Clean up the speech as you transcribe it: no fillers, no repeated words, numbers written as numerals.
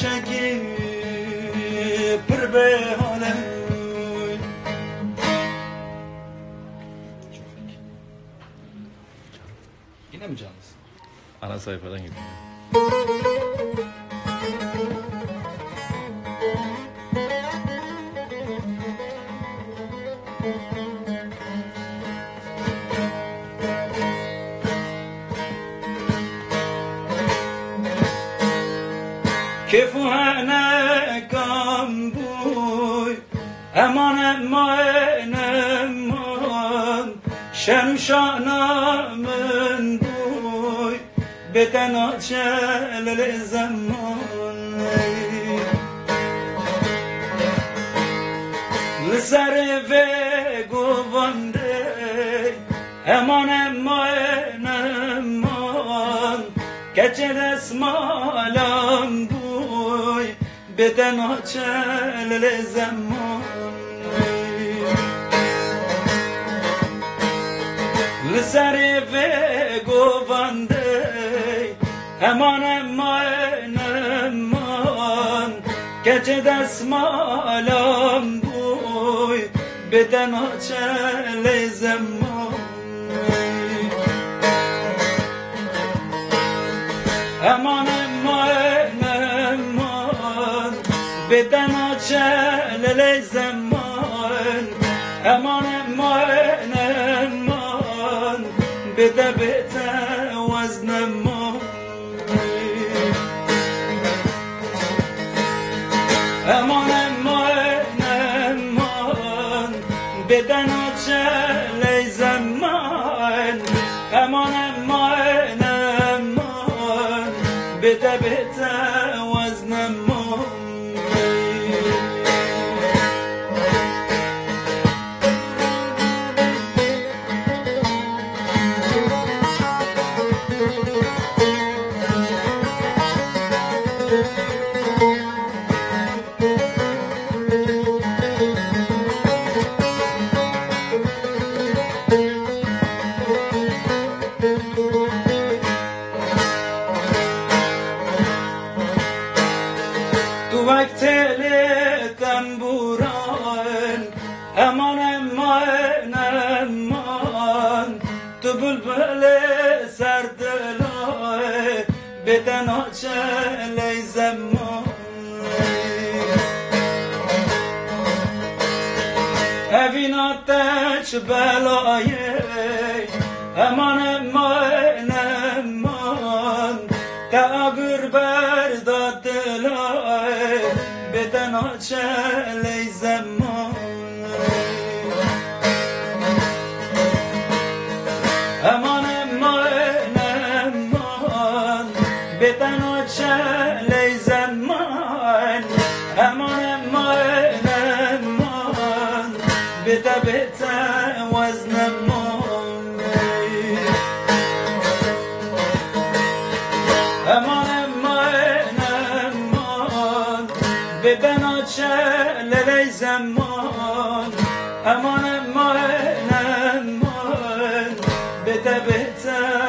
شکی پر به حاله Yine mi canlısın? Ana sayfadan gidiyor. كيف انا كمبوي امان امان امان شن شانا من بوي بتنا شل الزمان لسر في قوانده امان امان امان كچر اسمالم بدن چل زمان لسر في قوانده امان امان امان كچه دسمالم بوي بدن چل زمان امان بدن چل زمان امان امان امان بده بده وزن ما امان امان امان بدن چل زمان امان امان امان بده بده وزن ما امان امان امان تو بلبل سردلای بدن چل زمان اوین آتش بلای امان امان امان تاگر برداد دلای بدن چل زمان امان امان امان بدن چل زمان امان امان امان بده بده وزن ما امان امان امان بدن چل زمان امان امان امان بده بده